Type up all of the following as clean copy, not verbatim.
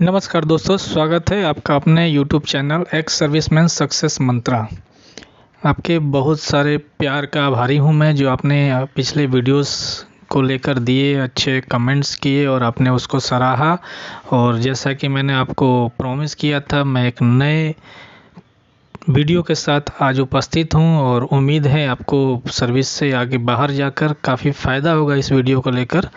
नमस्कार दोस्तों, स्वागत है आपका अपने YouTube channel ex serviceman success Mantra. आपके बहुत सारे प्यार का आभारी हूं मैं, जो आपने पिछले वीडियोस को लेकर दिए अच्छे कमेंट्स किए और आपने उसको सराहा। और जैसा कि मैंने आपको प्रॉमिस किया था, मैं एक नए वीडियो के साथ आज उपस्थित हूं और उम्मीद है आपको सर्विस से आगे बाहर जाकर काफ़ी फ़ायदा होगा इस वीडियो को लेकर।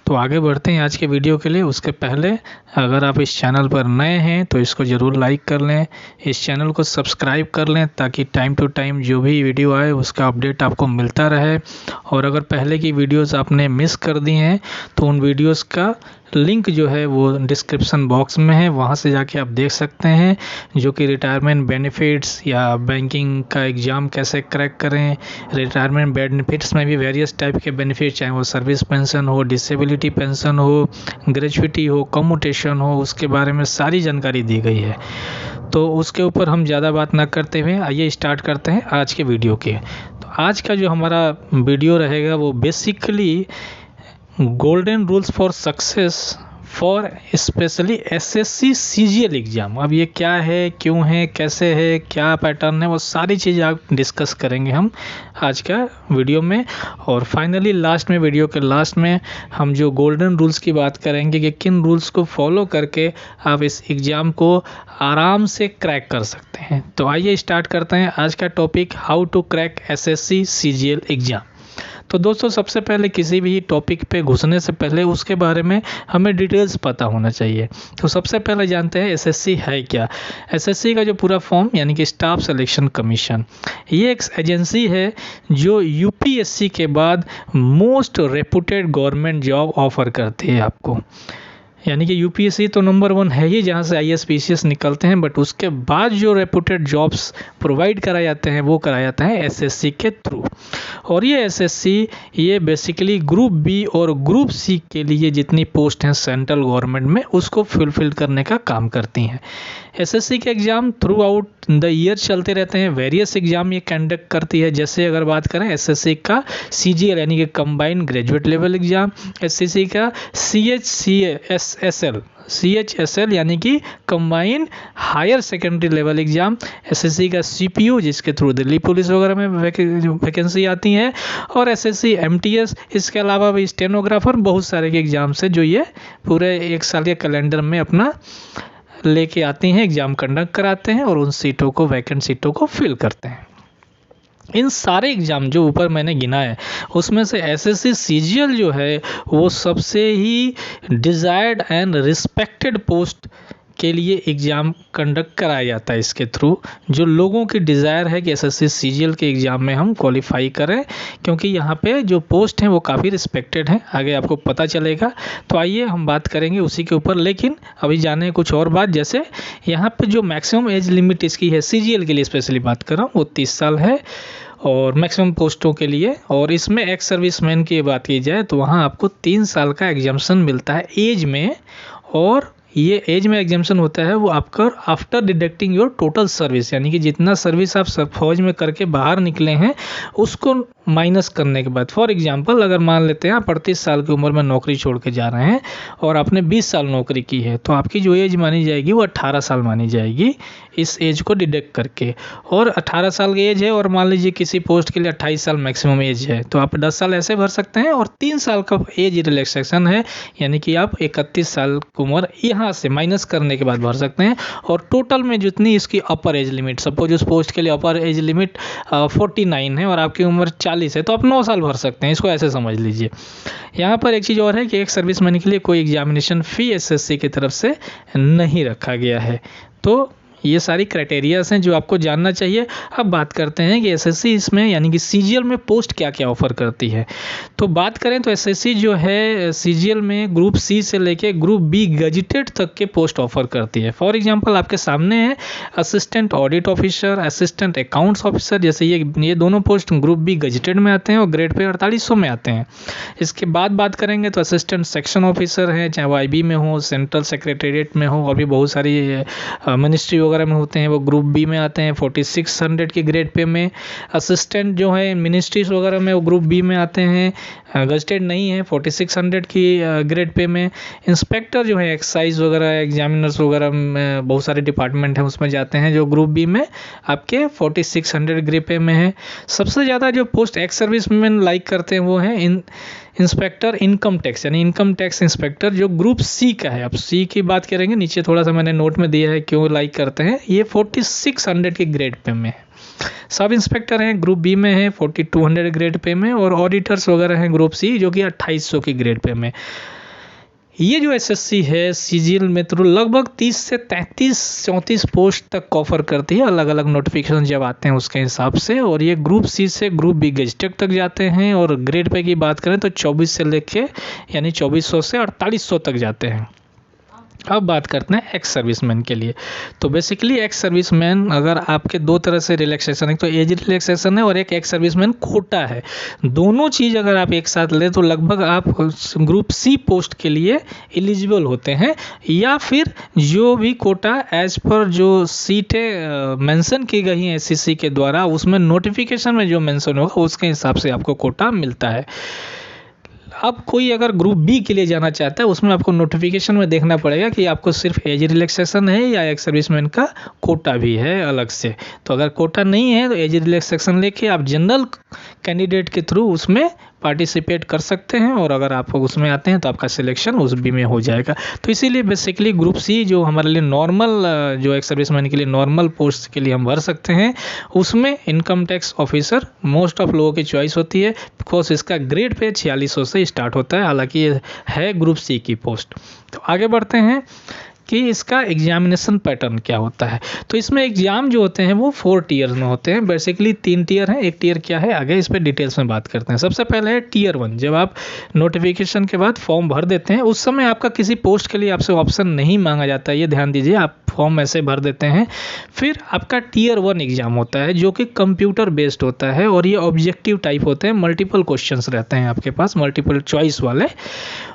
तो आगे बढ़ते हैं आज के वीडियो के लिए। उसके पहले अगर आप इस चैनल पर नए हैं तो इसको ज़रूर लाइक कर लें, इस चैनल को सब्सक्राइब कर लें ताकि टाइम टू टाइम जो भी वीडियो आए उसका अपडेट आपको मिलता रहे। और अगर पहले की वीडियोस आपने मिस कर दी हैं तो उन वीडियोस का लिंक जो है वो डिस्क्रिप्शन बॉक्स में है, वहाँ से जाके आप देख सकते हैं, जो कि रिटायरमेंट बेनिफिट्स या बैंकिंग का एग्ज़ाम कैसे क्रैक करें। रिटायरमेंट बेनिफिट्स में भी वेरियस टाइप के बेनिफिट, चाहे वो सर्विस पेंशन हो, डिसेबिलिटी पेंशन हो, ग्रेच्युटी हो, कम्यूटेशन हो, उसके बारे में सारी जानकारी दी गई है। तो उसके ऊपर हम ज़्यादा बात ना करते हुए आइए स्टार्ट करते हैं आज के वीडियो के। तो आज का जो हमारा वीडियो रहेगा वो basically golden rules for success for specially SSC CGL exam. अब ये क्या है, क्यों है, कैसे है, क्या पैटर्न है, वो सारी चीज़ आप डिस्कस करेंगे हम आज का वीडियो में। और फाइनली लास्ट में, वीडियो के लास्ट में, हम जो गोल्डन रूल्स की बात करेंगे कि किन रूल्स को फॉलो करके आप इस एग्ज़ाम को आराम से क्रैक कर सकते हैं। तो आइए स्टार्ट करते हैं आज का topic, how to crack SSC CGL exam. तो दोस्तों, सबसे पहले किसी भी टॉपिक पे घुसने से पहले उसके बारे में हमें डिटेल्स पता होना चाहिए। तो सबसे पहले जानते हैं एसएससी है क्या। एसएससी का जो पूरा फॉर्म यानी कि स्टाफ सिलेक्शन कमीशन, ये एक एजेंसी है जो यूपीएससी के बाद most reputed government job offer करती है आपको। यानी कि यूपीएससी तो नंबर 1 है ही, जहाँ से आईएएस पीसीएस निकलते हैं, बट उसके बाद जो रेपुटेड जॉब्स प्रोवाइड कराए जाते हैं वो कराया जाता है एसएससी के थ्रू। और ये एसएससी ये बेसिकली ग्रुप बी और ग्रुप सी के लिए जितनी पोस्ट हैं सेंट्रल गवर्नमेंट में, उसको फुलफिल करने का काम करती हैं। एसएससी के exam through out the year चलते रहते हैं, वेरियस एग्ज़ाम ये कंडक्ट करती है। जैसे अगर बात करें एसएससी का सीजीएल यानी कि combined graduate level exam, SSC का सीएचएसएल यानी कि combined higher secondary level exam, SSC का सीपीयू जिसके थ्रू दिल्ली पुलिस वगैरह में वैकेंसी आती है, और एसएससी एमटीएस, इसके अलावा भी स्टेनोग्राफर, बहुत सारे के एग्ज़ाम्स है जो ये पूरे एक साल के कैलेंडर में अपना लेके आती हैं, एग्ज़ाम कंडक्ट कराते हैं और उन सीटों को, वैकेंट सीटों को फिल करते हैं। इन सारे एग्ज़ाम जो ऊपर मैंने गिना है उसमें से एसएससी सीजीएल जो है वो सबसे ही डिज़ायर्ड एंड रिस्पेक्टेड पोस्ट के लिए एग्ज़ाम कंडक्ट कराया जाता है। इसके थ्रू जो लोगों की डिज़ायर है कि एसएससी सीजीएल के एग्ज़ाम में हम क्वालिफाई करें, क्योंकि यहाँ पे जो पोस्ट हैं वो काफ़ी रिस्पेक्टेड हैं, आगे आपको पता चलेगा। तो आइए हम बात करेंगे उसी के ऊपर, लेकिन अभी जाने कुछ और बात। जैसे यहाँ पे जो मैक्सिमम एज लिमिट इसकी है सीजीएल के लिए स्पेशली बात कर रहा हूँ, वो 30 साल है और मैक्सिमम पोस्टों के लिए। और इसमें एक्स सर्विसमैन की बात की जाए तो वहाँ आपको 3 साल का एग्जाम्पशन मिलता है एज में, और ये एज में एग्जाम्पशन होता है वो आपका after deducting your total service, यानी कि जितना सर्विस आप फौज में करके बाहर निकले हैं उसको माइनस करने के बाद। फॉर एग्जांपल अगर मान लेते हैं आप 38 साल की उम्र में नौकरी छोड़ के जा रहे हैं और आपने 20 साल नौकरी की है, तो आपकी जो एज मानी जाएगी वो 18 साल मानी जाएगी इस एज को डिडक्ट करके। और 18 साल की एज है और मान लीजिए किसी पोस्ट के लिए 28 साल मैक्सिमम एज है, तो आप 10 साल ऐसे भर सकते हैं। और 3 साल का एज रिलैक्सेशन है, यानी कि आप 31 साल की उम्र यहाँ से माइनस करने के बाद भर सकते हैं। और टोटल में जितनी इसकी अपर एज लिमिट, सपोज उस पोस्ट के लिए अपर एज लिमिट 49 है और आपकी उम्र 40 है, तो आप 9 साल भर सकते हैं, इसको ऐसे समझ लीजिए। यहाँ पर एक चीज़ और है कि एक सर्विसमैन के लिए कोई एग्जामिनेशन फ़ी एसएससी की तरफ से नहीं रखा गया है। तो ये सारी क्राइटेरियाज हैं जो आपको जानना चाहिए। अब बात करते हैं कि एसएससी इसमें यानी कि सीजीएल में पोस्ट क्या क्या ऑफर करती है। तो बात करें तो एसएससी जो है सीजीएल में ग्रुप सी से लेके ग्रुप बी गजेटेड तक के पोस्ट ऑफर करती है। फॉर एग्जांपल आपके सामने है assistant audit officer, assistant accounts officer, जैसे ये दोनों पोस्ट ग्रुप बी गजेटेड में आते हैं और ग्रेड पे 4800 में आते हैं। इसके बाद बात करेंगे तो असिस्टेंट सेक्शन ऑफिसर हैं, चाहे वो आईबी में हो, सेंट्रल सेक्रेटेरिएट में हो, और भी बहुत सारी मिनिस्ट्री वगैरह में होते हैं वो ग्रुप बी में आते हैं 4600 के ग्रेड पे में। असिस्टेंट जो है मिनिस्ट्रीज वगैरह में वो ग्रुप बी में आते हैं, गजटेड नहीं है, 4600 की ग्रेड पे में। इंस्पेक्टर जो है एक्साइज वगैरह, एग्जामिनर्स वगैरह में बहुत सारे डिपार्टमेंट हैं उसमें जाते हैं जो ग्रुप बी में आपके 4600 ग्रेड पे में है। सबसे ज़्यादा जो post ex service man like करते हैं वो है इंस्पेक्टर इनकम टैक्स, यानी इनकम टैक्स इंस्पेक्टर जो ग्रुप सी का है। अब सी की बात करेंगे, नीचे थोड़ा सा मैंने नोट में दिया है क्यों लाइक करते हैं। ये 4600 के ग्रेड पे में है। सब इंस्पेक्टर हैं ग्रुप बी में है 4200 ग्रेड पे में, और ऑडिटर्स वगैरह हैं ग्रुप सी जो कि 2800 की ग्रेड पे में। ये जो एसएससी है सीजीएल में तो लगभग 30 से 33-34 पोस्ट तक ऑफर करती है, अलग अलग नोटिफिकेशन जब आते हैं उसके हिसाब से। और ये ग्रुप सी से ग्रुप बी गजटेड तक जाते हैं। और ग्रेड पे की बात करें तो 24 से लेके यानी 2400 से 4800 तक जाते हैं। अब बात करते हैं एक्स सर्विसमैन के लिए। तो बेसिकली एक्स सर्विसमैन अगर आपके दो तरह से रिलैक्सेशन है, तो एज रिलैक्सेशन है और एक एक्स सर्विसमैन कोटा है। दोनों चीज़ अगर आप एक साथ लें तो लगभग आप ग्रुप सी पोस्ट के लिए एलिजिबल होते हैं, या फिर जो भी कोटा एज पर जो सीटें मेंशन की गई हैं एससीसी के द्वारा, उसमें नोटिफिकेशन में जो मेंशन होगा उसके हिसाब से आपको कोटा मिलता है। अब कोई अगर ग्रुप बी के लिए जाना चाहता है उसमें आपको नोटिफिकेशन में देखना पड़ेगा कि आपको सिर्फ एज रिलैक्सेशन है या एक्स सर्विसमैन का कोटा भी है अलग से। तो अगर कोटा नहीं है तो एज रिलैक्सेशन लेके आप जनरल कैंडिडेट के थ्रू उसमें पार्टिसिपेट कर सकते हैं, और अगर आप उसमें आते हैं तो आपका सिलेक्शन उस बी में हो जाएगा। तो इसीलिए बेसिकली ग्रुप सी जो हमारे लिए नॉर्मल, जो एक्स सर्विसमैन के लिए नॉर्मल पोस्ट के लिए हम भर सकते हैं, उसमें income tax officer most of लोगों की चॉइस होती है, बिकॉज इसका ग्रेड पे 4600 से स्टार्ट होता है, हालांकि ये है ग्रुप सी की पोस्ट। तो आगे बढ़ते हैं कि इसका एग्जामिनेशन पैटर्न क्या होता है। तो इसमें एग्जाम जो होते हैं वो 4 टीयर्स में होते हैं। बेसिकली 3 टीयर हैं। एक टीयर क्या है आगे इस पर डिटेल्स में बात करते हैं। सबसे पहले है टीयर 1। जब आप नोटिफिकेशन के बाद फॉर्म भर देते हैं उस समय आपका किसी पोस्ट के लिए आपसे ऑप्शन नहीं मांगा जाता है, ये ध्यान दीजिए, आप फॉर्म ऐसे भर देते हैं। फिर आपका टीयर 1 एग्जाम होता है जो कि कंप्यूटर बेस्ड होता है, और ये ऑब्जेक्टिव टाइप होते हैं, मल्टीपल क्वेश्चंस रहते हैं आपके पास, मल्टीपल चॉइस वाले।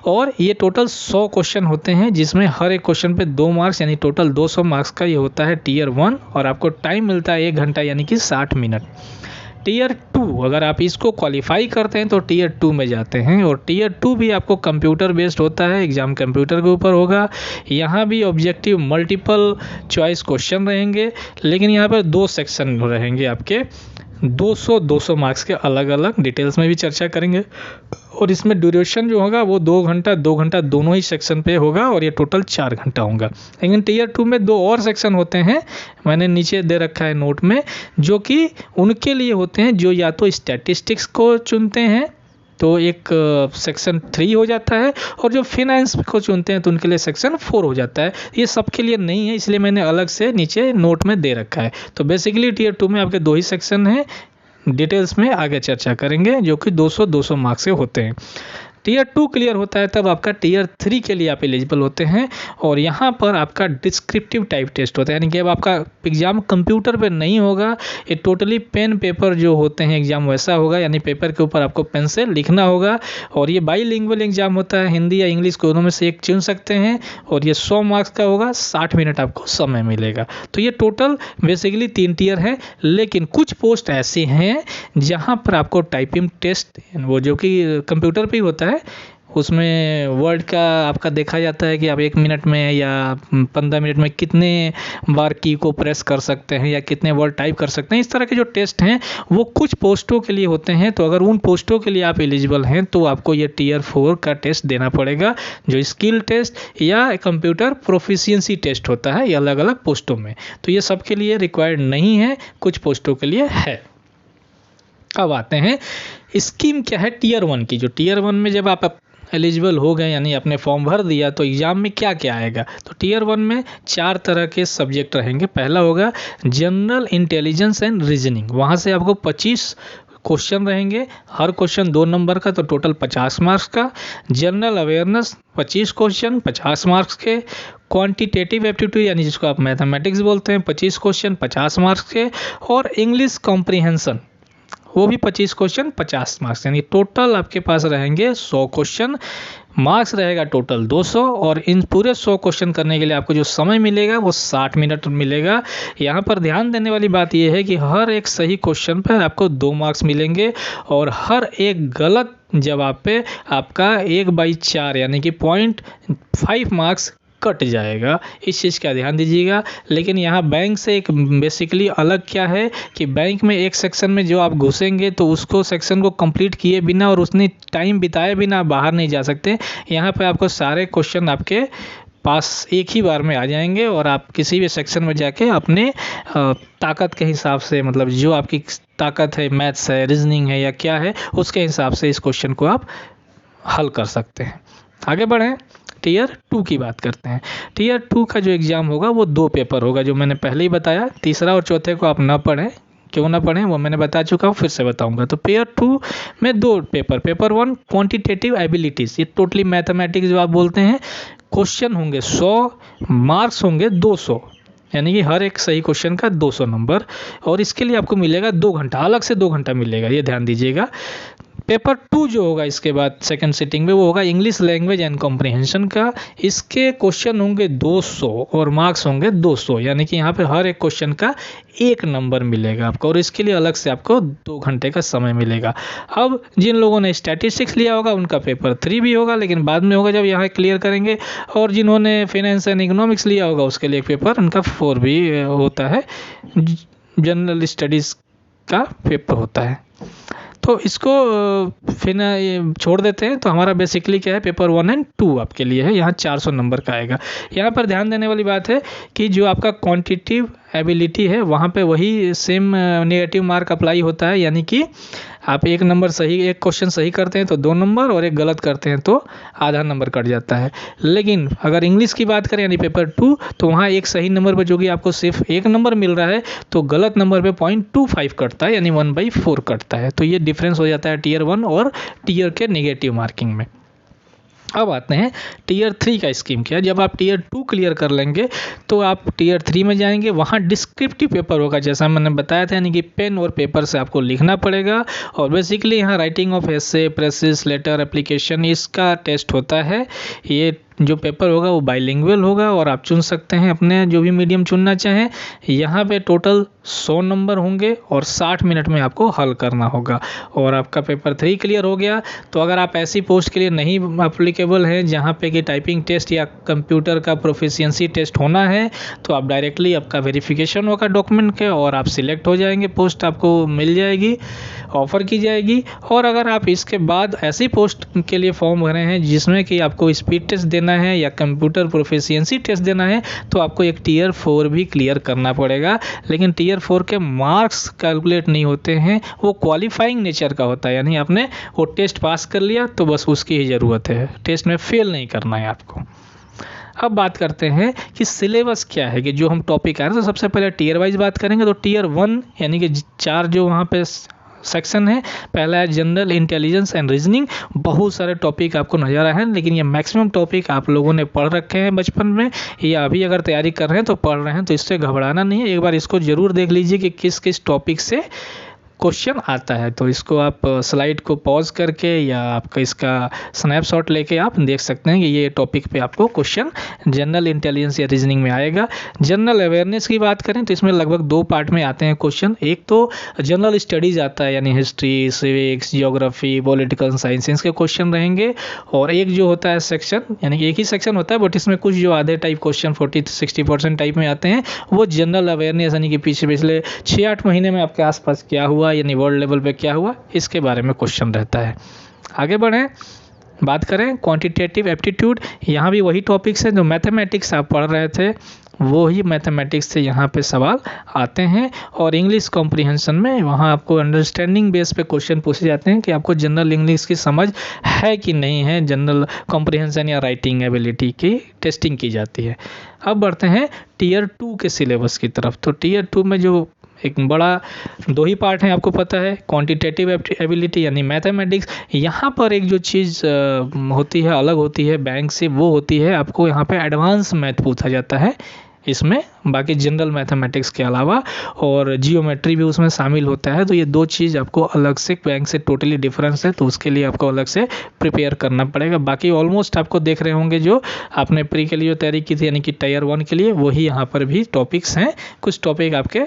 और ये टोटल 100 क्वेश्चन होते हैं जिसमें हर एक क्वेश्चन पे 2 मार्क्स यानी टोटल 200 मार्क्स का ये होता है टीयर 1, और आपको टाइम मिलता है 1 घंटा यानी कि 60 मिनट। टीयर 2 अगर आप इसको क्वालिफाई करते हैं तो टीयर 2 में जाते हैं, और टीयर 2 भी आपको कंप्यूटर बेस्ड होता है, एग्जाम कंप्यूटर के ऊपर होगा। यहाँ भी ऑब्जेक्टिव मल्टीपल चॉइस क्वेश्चन रहेंगे, लेकिन यहाँ पर 2 सेक्शन रहेंगे आपके, 200 मार्क्स के अलग अलग, डिटेल्स में भी चर्चा करेंगे। और इसमें ड्यूरेशन जो होगा वो 2 घंटा दोनों ही सेक्शन पे होगा, और ये टोटल 4 घंटा होगा। लेकिन टीयर 2 में 2 और सेक्शन होते हैं, मैंने नीचे दे रखा है नोट में, जो कि उनके लिए होते हैं जो या तो स्टैटिस्टिक्स को चुनते हैं तो एक सेक्शन 3 हो जाता है, और जो फिनेंस को चुनते हैं तो उनके लिए सेक्शन 4 हो जाता है। ये सबके लिए नहीं है, इसलिए मैंने अलग से नीचे नोट में दे रखा है। तो बेसिकली टीयर 2 में आपके 2 ही सेक्शन हैं, डिटेल्स में आगे चर्चा करेंगे, जो कि 200 मार्क्स के होते हैं। टीयर 2 क्लियर होता है तब आपका टीयर 3 के लिए आप एलिजिबल होते हैं, और यहाँ पर आपका डिस्क्रिप्टिव टाइप टेस्ट होता है, यानी कि अब आपका एग्जाम कंप्यूटर पे नहीं होगा, ये टोटली पेन पेपर जो होते हैं एग्जाम वैसा होगा, यानी पेपर के ऊपर आपको पेन से लिखना होगा। और ये बाईलिंगुअल एग्जाम होता है, हिंदी या इंग्लिश दोनों में से एक चुन सकते हैं, और ये 100 मार्क्स का होगा, 60 मिनट आपको समय मिलेगा। तो ये टोटल बेसिकली 3 टीयर है। लेकिन कुछ पोस्ट ऐसी हैं जहाँ पर आपको टाइपिंग टेस्ट, वो जो कि कंप्यूटर पर ही होता है, उसमें वर्ड का आपका देखा जाता है कि आप 1 मिनट में या 15 मिनट में कितने बार की को प्रेस कर सकते हैं या कितने वर्ड टाइप कर सकते हैं। इस तरह के जो टेस्ट हैं वो कुछ पोस्टों के लिए होते हैं। तो अगर उन पोस्टों के लिए आप एलिजिबल हैं तो आपको ये टीयर 4 का टेस्ट देना पड़ेगा, जो स्किल टेस्ट या कंप्यूटर प्रोफिशिएंसी टेस्ट होता है, ये अलग अलग पोस्टों में। तो ये सबके लिए रिक्वायर्ड नहीं है, कुछ पोस्टों के लिए है। अब आते हैं स्कीम क्या है टीयर 1 की। जो टीयर 1 में जब आप एलिजिबल हो गए, यानी आपने फॉर्म भर दिया, तो एग्ज़ाम में क्या क्या आएगा। तो टीयर 1 में 4 तरह के सब्जेक्ट रहेंगे। पहला होगा जनरल इंटेलिजेंस एंड रीजनिंग, वहाँ से आपको 25 क्वेश्चन रहेंगे, हर क्वेश्चन 2 नंबर का, तो टोटल 50 मार्क्स का। जनरल अवेयरनेस 25 क्वेश्चन 50 मार्क्स के। क्वांटिटेटिव एप्टीट्यूड यानी जिसको आप मैथमेटिक्स बोलते हैं 25 क्वेश्चन 50 मार्क्स के। और इंग्लिश कॉम्प्रीहेंशन वो भी 25 क्वेश्चन 50 मार्क्स, यानी टोटल आपके पास रहेंगे 100 क्वेश्चन मार्क्स रहेगा टोटल 200 और इन पूरे 100 क्वेश्चन करने के लिए आपको जो समय मिलेगा वो 60 मिनट मिलेगा। यहाँ पर ध्यान देने वाली बात यह है कि हर एक सही क्वेश्चन पर आपको 2 मार्क्स मिलेंगे और हर एक गलत जवाब पे आपका 1/4 यानी कि 0.5 मार्क्स कट जाएगा। इस चीज़ का ध्यान दीजिएगा। लेकिन यहाँ बैंक से एक बेसिकली अलग क्या है कि बैंक में एक सेक्शन में जो आप घुसेंगे तो उसको सेक्शन को कंप्लीट किए बिना और उसने टाइम बिताए बिना बाहर नहीं जा सकते। यहाँ पे आपको सारे क्वेश्चन आपके पास एक ही बार में आ जाएंगे और आप किसी भी सेक्शन में जाके अपने ताकत के हिसाब से, मतलब जो आपकी ताकत है, मैथ्स है, रीजनिंग है या क्या है, उसके हिसाब से इस क्वेश्चन को आप हल कर सकते हैं। आगे बढ़ें, टीयर 2 की बात करते हैं। टीयर 2 का जो एग्ज़ाम होगा वो 2 पेपर होगा, जो मैंने पहले ही बताया। तीसरा और चौथे को आप ना पढ़ें, क्यों ना पढ़ें वो मैंने बता चुका हूँ, फिर से बताऊंगा। तो पेपर 2 में 2 पेपर, पेपर 1 क्वांटिटेटिव एबिलिटीज़, ये टोटली मैथमेटिक्स जो आप बोलते हैं। क्वेश्चन होंगे 100, मार्क्स होंगे 200, यानी कि हर एक सही क्वेश्चन का 200 नंबर, और इसके लिए आपको मिलेगा 2 घंटा, अलग से 2 घंटा मिलेगा, ये ध्यान दीजिएगा। पेपर 2 जो होगा इसके बाद सेकंड सिटिंग में, वो होगा इंग्लिश लैंग्वेज एंड कॉम्प्रिहेंशन का। इसके क्वेश्चन होंगे 200 और मार्क्स होंगे 200, यानी कि यहाँ पे हर एक क्वेश्चन का 1 नंबर मिलेगा आपको, और इसके लिए अलग से आपको 2 घंटे का समय मिलेगा। अब जिन लोगों ने स्टैटिस्टिक्स लिया होगा उनका पेपर 3 भी होगा, लेकिन बाद में होगा जब यहाँ क्लियर करेंगे। और जिन्होंने फाइनेंस एंड इकोनॉमिक्स लिया होगा उसके लिए पेपर उनका 4 भी होता है, जनरल स्टडीज़ का पेपर होता है। तो इसको फिर ये छोड़ देते हैं। तो हमारा बेसिकली क्या है, पेपर 1 और 2 आपके लिए है, यहाँ 400 नंबर का आएगा। यहाँ पर ध्यान देने वाली बात है कि जो आपका क्वांटिटेटिव एबिलिटी है वहाँ पे वही सेम नेगेटिव मार्क अप्लाई होता है, यानी कि आप एक क्वेश्चन सही करते हैं तो 2 नंबर और एक गलत करते हैं तो आधा नंबर कट जाता है। लेकिन अगर इंग्लिश की बात करें यानी पेपर 2, तो वहाँ एक सही नंबर पर जो कि आपको सिर्फ 1 नंबर मिल रहा है, तो गलत नंबर पे 0.25 कटता है, यानी 1/4 कटता है। तो ये डिफरेंस हो जाता है टीयर 1 और टीयर के नेगेटिव मार्किंग में। अब आते हैं टीयर 3 का स्कीम क्या है। जब आप टीयर 2 क्लियर कर लेंगे तो आप टीयर 3 में जाएंगे, वहाँ डिस्क्रिप्टिव पेपर होगा, जैसा मैंने बताया था, यानी कि पेन और पेपर से आपको लिखना पड़ेगा। और बेसिकली यहाँ writing of essay, precis, letter, application, इसका टेस्ट होता है। ये जो पेपर होगा वो बाइलिंगुअल होगा और आप चुन सकते हैं अपने जो भी मीडियम चुनना चाहें। यहाँ पे टोटल 100 नंबर होंगे और 60 मिनट में आपको हल करना होगा और आपका पेपर 3 क्लियर हो गया। तो अगर आप ऐसी पोस्ट के लिए नहीं अप्लीकेबल हैं जहाँ पे कि टाइपिंग टेस्ट या कंप्यूटर का प्रोफिशिएंसी टेस्ट होना है, तो आप डायरेक्टली आपका वेरिफिकेशन होगा डॉक्यूमेंट के और आप सिलेक्ट हो जाएंगे, पोस्ट आपको मिल जाएगी, ऑफ़र की जाएगी। और अगर आप इसके बाद ऐसी पोस्ट के लिए फॉर्म भरे हैं जिसमें कि आपको स्पीड टेस्ट देना है या कंप्यूटर प्रोफिशिएंसी टेस्ट देना है, तो आपको एक टीयर 4 भी क्लियर करना पड़ेगा। लेकिन टीयर 4 के मार्क्स कैलकुलेट नहीं होते हैं, वो क्वालिफाइंग नेचर का होता है, यानी आपने वो टेस्ट पास कर लिया तो बस उसकी ही ज़रूरत है, टेस्ट में फेल नहीं करना है आपको। अब बात करते हैं कि सिलेबस क्या है, कि जो हम टॉपिक आ रहे हैं। तो सबसे पहले टीयर वाइज बात करेंगे। तो टीयर 1 यानी कि 4 जो वहाँ पे सेक्शन है, पहला है जनरल इंटेलिजेंस एंड रीजनिंग। बहुत सारे टॉपिक आपको नजर आए हैं, लेकिन ये मैक्सिमम टॉपिक आप लोगों ने पढ़ रखे हैं बचपन में या अभी अगर तैयारी कर रहे हैं तो पढ़ रहे हैं, तो इससे घबराना नहीं है। एक बार इसको ज़रूर देख लीजिए कि किस किस टॉपिक से क्वेश्चन आता है। तो इसको आप स्लाइड को पॉज करके या आपका इसका स्नैपशॉट लेके आप देख सकते हैं कि ये टॉपिक पे आपको क्वेश्चन जनरल इंटेलिजेंस या रीजनिंग में आएगा। जनरल अवेयरनेस की बात करें तो इसमें लगभग 2 पार्ट में आते हैं क्वेश्चन। एक तो जनरल स्टडीज़ आता है, यानी history, civics, geography, political science के क्वेश्चन रहेंगे। और एक जो होता है सेक्शन, यानी कि एक ही सेक्शन होता है बट इसमें कुछ जो आधे टाइप क्वेश्चन 40-60% टाइप में आते हैं, वो जनरल अवेयरनेस, यानी कि पिछले 6-8 महीने में आपके आसपास क्या हुआ, यानी वर्ल्ड लेवल पे क्या हुआ, इसके बारे में क्वेश्चन रहता है। आगे बढ़ें, बात करें क्वांटिटेटिव एप्टीट्यूड। यहाँ भी वही टॉपिक्स हैं जो मैथमेटिक्स आप पढ़ रहे थे, वो ही मैथमेटिक्स से यहाँ पे सवाल आते हैं। और इंग्लिश कॉम्प्रिहेंशन में वहाँ आपको अंडरस्टैंडिंग बेस पे क्वेश्चन पूछे जाते हैं कि आपको जनरल इंग्लिश की समझ है कि नहीं है। जनरल कॉम्प्रिहेंशन या राइटिंग एबिलिटी की टेस्टिंग की जाती है। अब बढ़ते हैं टीयर 2 के सिलेबस की तरफ। तो टीयर 2 में जो एक बड़ा 2 ही पार्ट है, आपको पता है, क्वांटिटेटिव एबिलिटी यानी मैथमेटिक्स। यहाँ पर एक जो चीज़ होती है, अलग होती है बैंक से, वो होती है आपको यहाँ पे एडवांस मैथ पूछा जाता है इसमें, बाकी जनरल मैथमेटिक्स के अलावा, और जियोमेट्री भी उसमें शामिल होता है। तो ये 2 चीज़ आपको अलग से, बैंक से टोटली डिफरेंस है, तो उसके लिए आपको अलग से प्रिपेयर करना पड़ेगा। बाकी ऑलमोस्ट आपको देख रहे होंगे जो आपने प्री के लिए तैयारी की थी, यानी कि टायर 1 के लिए, वही यहाँ पर भी टॉपिक्स हैं। कुछ टॉपिक आपके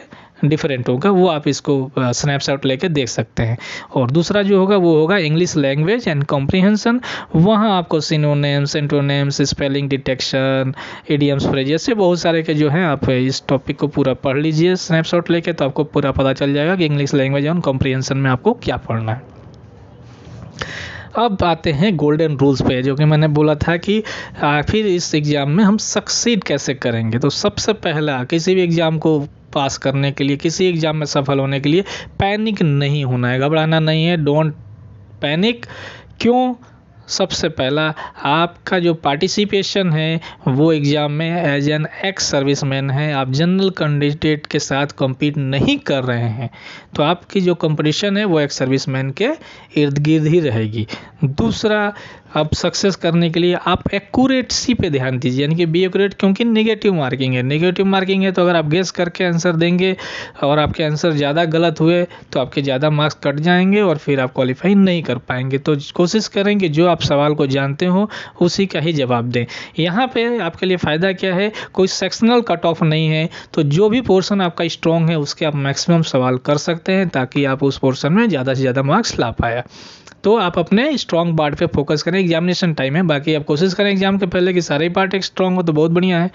डिफरेंट होगा, वो आप इसको स्नैपशॉट लेके देख सकते हैं। और दूसरा जो होगा वो होगा इंग्लिश लैंग्वेज एंड कॉम्प्रीहेंशन। वहाँ आपको synonyms, antonyms, spelling detection, idioms, phrase, ऐसे बहुत सारे के जो हैं, आप इस टॉपिक को पूरा पढ़ लीजिए स्नैपशॉट लेके, तो आपको पूरा पता चल जाएगा कि इंग्लिश लैंग्वेज एंड कॉम्प्रीहेंशन में आपको क्या पढ़ना है। अब आते हैं गोल्डन रूल्स पे, जो कि मैंने बोला था कि आखिर इस एग्ज़ाम में हम सक्सीड कैसे करेंगे। तो सबसे पहला, किसी भी एग्ज़ाम को पास करने के लिए, किसी एग्ज़ाम में सफल होने के लिए पैनिक नहीं होना है, घबराना नहीं है। Don't panic. क्यों? सबसे पहला, आपका जो पार्टिसिपेशन है वो एग्ज़ाम में एज एन एक्स सर्विसमैन है, आप जनरल कैंडिडेट के साथ compete नहीं कर रहे हैं, तो आपकी जो कंपटीशन है वो एक्स सर्विसमैन के इर्द गिर्द ही रहेगी। दूसरा, अब सक्सेस करने के लिए आप एक्यूरेसी पे ध्यान दीजिए, यानी कि बी एक्यूरेट, क्योंकि नेगेटिव मार्किंग है। नेगेटिव मार्किंग है तो अगर आप गेस करके आंसर देंगे और आपके आंसर ज़्यादा गलत हुए तो आपके ज़्यादा मार्क्स कट जाएंगे और फिर आप क्वालिफाई नहीं कर पाएंगे। तो कोशिश करें कि जो आप सवाल को जानते हो उसी का ही जवाब दें। यहाँ पे आपके लिए फ़ायदा क्या है, कोई सेक्शनल कट ऑफ नहीं है, तो जो भी पोर्शन आपका स्ट्रॉन्ग है उसके आप मैक्सिमम सवाल कर सकते हैं, ताकि आप उस पोर्शन में ज़्यादा से ज़्यादा मार्क्स ला पाए। तो आप अपने स्ट्रॉन्ग पार्ट पे फोकस करें, एग्जामिनेशन टाइम है, बाकी आप कोशिश करें एग्जाम के पहले कि सारे पार्ट एक स्ट्रॉन्ग हो, तो बहुत बढ़िया है।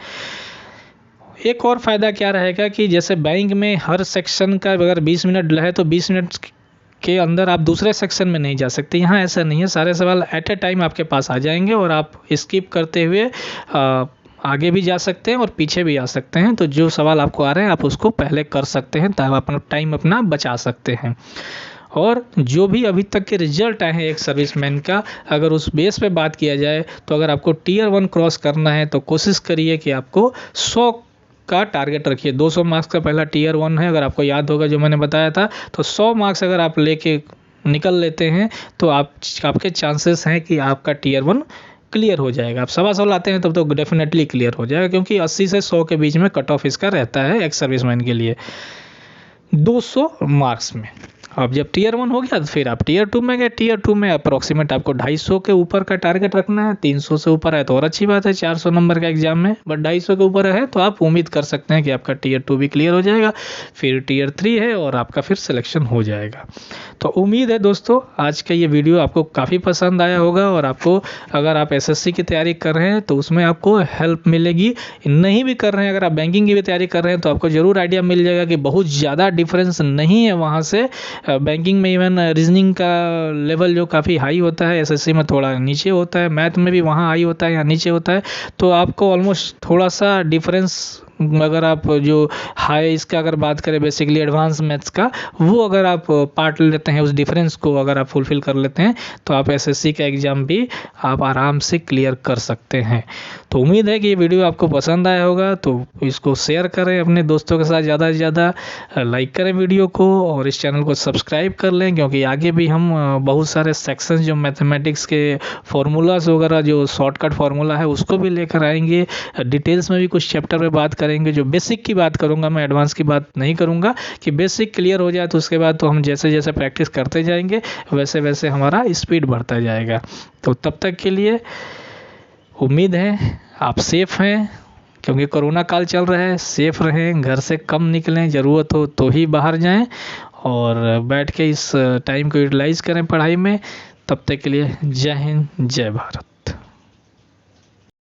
एक और फ़ायदा क्या रहेगा कि जैसे बैंक में हर सेक्शन का अगर 20 मिनट है तो 20 मिनट के अंदर आप दूसरे सेक्शन में नहीं जा सकते। यहाँ ऐसा नहीं है, सारे सवाल एट ए टाइम आपके पास आ जाएंगे और आप स्किप करते हुए आगे भी जा सकते हैं और पीछे भी आ सकते हैं। तो जो सवाल आपको आ रहे हैं आप उसको पहले कर सकते हैं, ताकि अपना टाइम अपना बचा सकते हैं। और जो भी अभी तक के रिजल्ट आए हैं एक सर्विसमैन का, अगर उस बेस पे बात किया जाए तो अगर आपको टियर 1 क्रॉस करना है तो कोशिश करिए कि आपको 100 का टारगेट रखिए। 200 मार्क्स का पहला टियर 1 है, अगर आपको याद होगा जो मैंने बताया था, तो 100 मार्क्स अगर आप लेके निकल लेते हैं तो आपके चांसेस हैं कि आपका टियर 1 क्लियर हो जाएगा। आप 125 लाते हैं तब तो डेफिनेटली क्लियर हो जाएगा, क्योंकि 80 से 100 के बीच में कट ऑफ इसका रहता है एक्स सर्विसमैन के लिए 200 मार्क्स में। अब जब टियर 1 हो गया तो फिर आप टियर 2 में गए। टियर 2 में अप्रॉक्सीमेट आपको 250 के ऊपर का टारगेट रखना है। 300 से ऊपर है तो और अच्छी बात है, 400 नंबर का एग्जाम में, बट 250 के ऊपर है तो आप उम्मीद कर सकते हैं कि आपका टियर 2 भी क्लियर हो जाएगा। फिर टियर 3 है और आपका फिर सिलेक्शन हो जाएगा। तो उम्मीद है दोस्तों आज का ये वीडियो आपको काफ़ी पसंद आया होगा, और आपको अगर आप एसएससी की तैयारी कर रहे हैं तो उसमें आपको हेल्प मिलेगी। नहीं भी कर रहे हैं, अगर आप बैंकिंग की भी तैयारी कर रहे हैं तो आपको ज़रूर आइडिया मिल जाएगा कि बहुत ज़्यादा डिफरेंस नहीं है वहाँ से। बैंकिंग में इवन रीजनिंग का लेवल जो काफ़ी हाई होता है, एसएससी में थोड़ा नीचे होता है, मैथ में भी वहाँ हाई होता है या नीचे होता है। तो आपको ऑलमोस्ट थोड़ा सा डिफरेंस, अगर आप जो हाई इसका अगर बात करें बेसिकली एडवांस मैथ्स का, वो अगर आप पार्ट लेते हैं, उस डिफरेंस को अगर आप फुलफिल कर लेते हैं तो आप एसएससी का एग्ज़ाम भी आप आराम से क्लियर कर सकते हैं। तो उम्मीद है कि ये वीडियो आपको पसंद आया होगा, तो इसको शेयर करें अपने दोस्तों के साथ, ज़्यादा से ज़्यादा लाइक करें वीडियो को और इस चैनल को सब्सक्राइब कर लें, क्योंकि आगे भी हम बहुत सारे सेक्शंस जो मैथमेटिक्स के फार्मूलाज वगैरह जो शॉर्टकट फार्मूला है उसको भी लेकर आएंगे। डिटेल्स में भी कुछ चैप्टर पे बात करेंगे। जो बेसिक की बात करूंगा, मैं एडवांस की बात नहीं करूंगा, कि बेसिक क्लियर हो जाए तो उसके बाद तो हम जैसे जैसे प्रैक्टिस करते जाएंगे वैसे वैसे हमारा स्पीड बढ़ता जाएगा। तो तब तक के लिए उम्मीद है आप सेफ हैं, क्योंकि कोरोना काल चल रहा है। सेफ रहें, घर से कम निकलें, ज़रूरत हो तो ही बाहर जाएं और बैठ के इस टाइम को यूटिलाइज़ करें पढ़ाई में। तब तक के लिए जय हिंद, जय भारत।